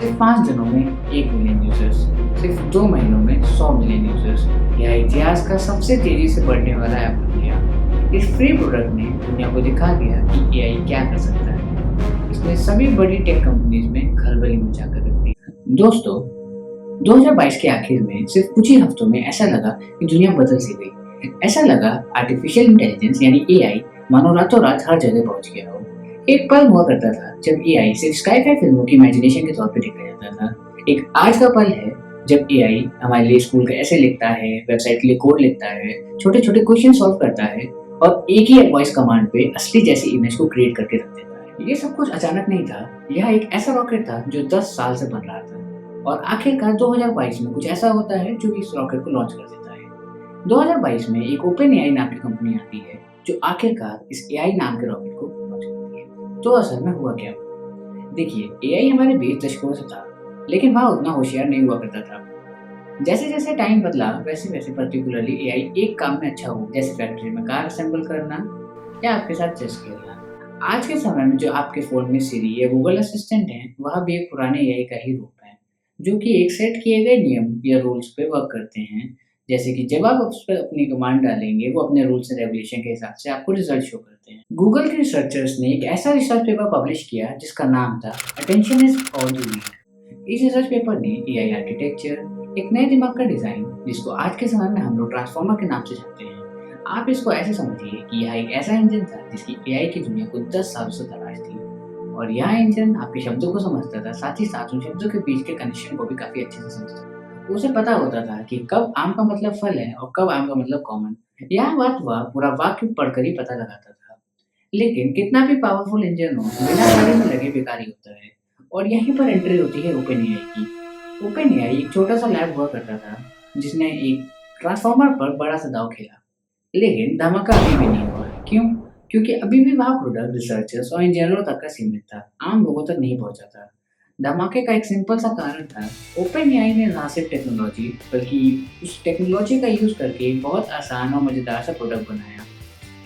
सिर्फ 5 दिनों में 1 मिलियन यूज़र्स, सिर्फ 2 महीनों में 100 मिलियन यूज़र्स। यह इतिहास का सबसे तेज़ी से बढ़ने वाला ऐप बन गया। इस फ्री प्रोडक्ट ने दुनिया को दिखा दिया कि एआई क्या कर सकता है। इसने सभी बड़ी टेक कंपनीज में खलबली मचा कर रख दी। दोस्तों, 2022 के आखिर में सिर्फ कुछ ही हफ्तों में ऐसा लगा कि दुनिया बदल सी गई। ऐसा लगा आर्टिफिशियल इंटेलिजेंस यानी एआई मानो रातों रात हर जगह पहुंच गया हो। एक पल हुआ करता था जब एआई सिर्फ स्काई-फाई फिल्मों की इमेजिनेशन के तौर पे देखा जाता था। एक आज का पल है जब एआई हमारे लिए स्कूल का ऐसे लिखता है, वेबसाइट के लिए कोड लिखता है, छोटे-छोटे क्वेश्चन सॉल्व करता है और एक ही वॉइस कमांड पे असली जैसी इमेज को क्रिएट करके रख देता है। ये सब कुछ अचानक नहीं था, यह एक ऐसा रॉकेट था जो 10 साल से बन रहा था और आखिरकार 2022 में कुछ ऐसा होता है जो इस रॉकेट को लॉन्च कर देता है। 2022 में एक ओपन एआई नाम की कंपनी आती है जो आखिरकार इस एआई नाम के रॉकेट को लॉन्च करती है। तो असल में हुआ क्या? देखिए, एआई हमारे 20 दशकों से था, लेकिन वह उतना होशियार नहीं हुआ करता था। जैसे-जैसे टाइम बदला, वैसे-वैसे पर्टिकुलरली एआई एक काम में अच्छा हुआ, जैसे फैक्ट्री में कार असेंबल करना या आपके साथ चेस खेलना। आज के समय में जो आपके फ़ोन में सिरी या गूगल असिस्टेंट हैं, वह भी एक पुराने एआई का ही रूप है, जो कि एक सेट किए गए नियम या रूल्स पे वर्क करते हैं। जैसे कि जब आप उस पे अपनी कमांड डालेंगे, वो अपने रूल्स एंड रेगुलेशन के हिसाब से आपको रिज़ल्ट शो करते हैं। गूगल के रिसर्चर्स ने एक ऐसा रिसर्च पेपर पब्लिश किया जिसका नाम था attention is all you need. इस रिसर्च पेपर ने एआई आर्किटेक्चर, एक नए दिमाग का डिज़ाइन, जिसको आज के समय में हम लोग ट्रांसफॉर्मर के नाम से जानते हैं। आप इसको ऐसे समझिए कि यह एक ऐसा इंजन था जिसकी एआई की दुनिया को 10 सालों से तलाश थी और यह इंजन आपके शब्दों को समझता था, साथ ही साथ उन शब्दों के बीच के कनेक्शन को भी काफ़ी अच्छे से समझता था। उसे पता होता था कि कब आम का मतलब फल है और कब आम का मतलब कॉमन। यह बात वह पूरा वाक्य पढ़कर ही पता लगाता था। लेकिन कितना भी पावरफुल इंजन हो, बिना गाड़ी में लगे बेकार ही होता है और यहीं पर एंट्री होती है ओपन एआई की। ओपन एआई एक छोटा सा लैब हुआ करता था जिसने एक ट्रांसफॉर्मर पर बड़ा सा दांव खेला। लेकिन धमाका अभी भी नहीं हुआ है। क्यों? क्योंकि अभी भी वह प्रोडक्ट रिसर्चर्स और इंजीनियरों तक का सीमित था, आम लोगों तक नहीं पहुंचा था। धमाके का एक सिंपल सा कारण था, ओपन एआई ने ना सिर्फ टेक्नोलॉजी बल्कि उस टेक्नोलॉजी का यूज़ करके एक बहुत आसान और मज़ेदार सा प्रोडक्ट बनाया।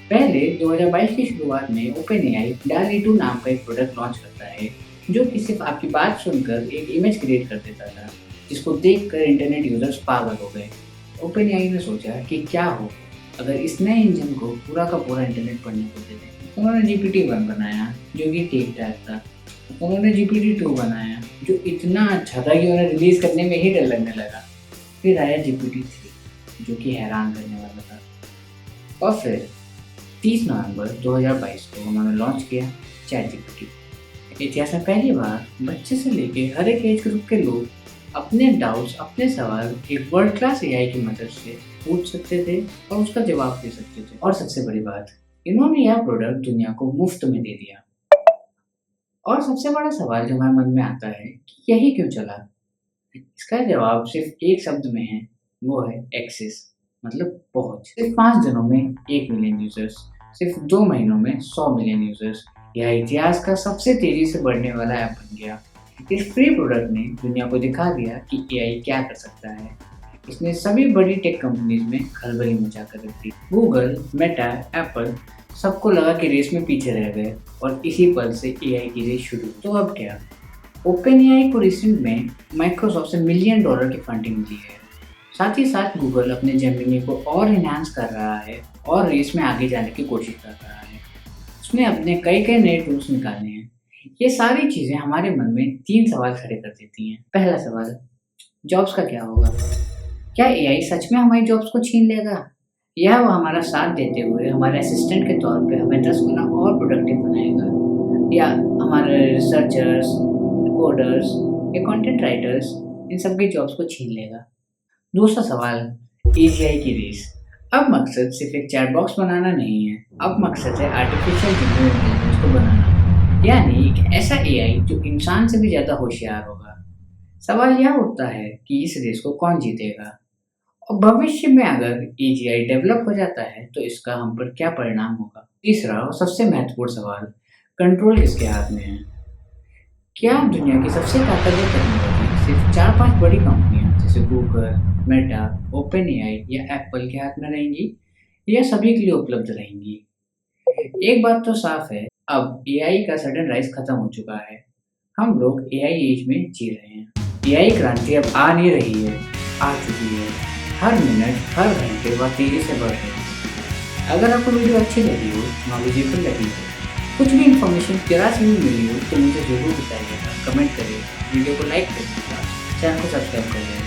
पहले 2022 की शुरुआत में ओपन एआई DALL-E 2 नाम का एक प्रोडक्ट लॉन्च करता है, जो कि सिर्फ आपकी बात सुनकर एक इमेज क्रिएट कर देता था, जिसको देखकर इंटरनेट यूज़र्स पागल हो गए। ओपन एआई ने सोचा कि क्या हो अगर इस नए इंजन को पूरा का पूरा इंटरनेट पढ़ने को दे दें। उन्होंने GPT-1 बनाया, जो कि ठीक-ठाक था। उन्होंने GPT-2 बनाया, जो इतना अच्छा था कि उन्हें रिलीज़ करने में ही डर लगने लगा। फिर आया GPT-3, जो कि हैरान करने वाला था। और फिर 30 नवंबर 2022 को उन्होंने लॉन्च किया चैटजीपीटी। इतिहास में पहली बार बच्चे से लेके हर एक एज ग्रुप के लोग अपने डाउट्स, अपने सवाल एक वर्ल्ड क्लास एआई की मदद से पूछ सकते थे और उसका जवाब दे सकते थे। और सबसे बड़ी बात, इन्होंने यह प्रोडक्ट दुनिया को मुफ्त में दे दिया। और सबसे बड़ा सवाल जो हमारे मन में आता है कि यही क्यों चला? इसका जवाब सिर्फ एक शब्द में है, वो है एक्सेस, मतलब पहुंच। सिर्फ 5 दिनों में 1 मिलियन यूजर्स, सिर्फ 2 महीनों में 100 मिलियन यूजर्स। यह इतिहास का सबसे तेजी से बढ़ने वाला ऐप बन गया। इस फ्री प्रोडक्ट ने दुनिया को दिखा दिया कि एआई क्या कर सकता है। इसने सभी बड़ी टेक कंपनीज में खलबली मचा कर रख दी। गूगल, मेटा, एप्पल, सबको लगा कि रेस में पीछे रह गए और इसी पल से एआई की रेस शुरू। तो अब क्या? ओपन एआई को रिसेंट में माइक्रोसॉफ्ट से मिलियन डॉलर की फंडिंग मिली है। साथ ही साथ गूगल अपने जेमिनी को और एनहांस कर रहा है और रेस में आगे जाने की कोशिश कर रहा है। उसने अपने कई कई नए टूल्स निकाले हैं। ये सारी चीज़ें हमारे मन में 3 सवाल खड़े कर देती हैं। पहला सवाल, जॉब्स का क्या होगा? क्या एआई सच में हमारी जॉब्स को छीन लेगा? या वो हमारा साथ देते हुए हमारे असिस्टेंट के तौर पे हमें 10 गुना और प्रोडक्टिव बनाएगा? या हमारे रिसर्चर्स, कोडर्स या कंटेंट राइटर्स इन सब की जॉब्स को छीन लेगा? दूसरा सवाल, एजीआई की रेस। अब मकसद सिर्फ एक चैट बॉक्स बनाना नहीं है, अब मकसद है आर्टिफिशियल जनरल इंटेलिजेंस को बनाना, यानी एक ऐसा एआई जो इंसान से भी ज़्यादा होशियार होगा। सवाल यह उठता है कि इस रेस को कौन जीतेगा और भविष्य में अगर एजीआई डेवलप हो जाता है तो इसका हम पर क्या परिणाम होगा। तीसरा और सबसे महत्वपूर्ण सवाल, कंट्रोल किसके हाथ में है? क्या दुनिया की सबसे ताकतवर टेक्नोलॉजी सिर्फ 4-5 बड़ी कंपनियां जैसे गूगल, मेटा, ओपन एआई या एप्पल के हाथ में रहेंगी या सभी के लिए उपलब्ध रहेंगी? एक बात तो साफ है, अब एआई का सडन राइज खत्म हो चुका है। हम लोग एआई एज में जी रहे हैं। एआई क्रांति अब आ नहीं रही है, आ चुकी है। हर मिनट, हर घंटे वह तेजी से बढ़ रही है। अगर आपको वीडियो अच्छी लगी हो, नॉलेजेबल लगी हो, कुछ भी इन्फॉर्मेशन जरा सी भी मिली हो तो मुझे ज़रूर बताइएगा, कमेंट करिए, वीडियो को लाइक करिएगा, चैनल को सब्सक्राइब करिएगा।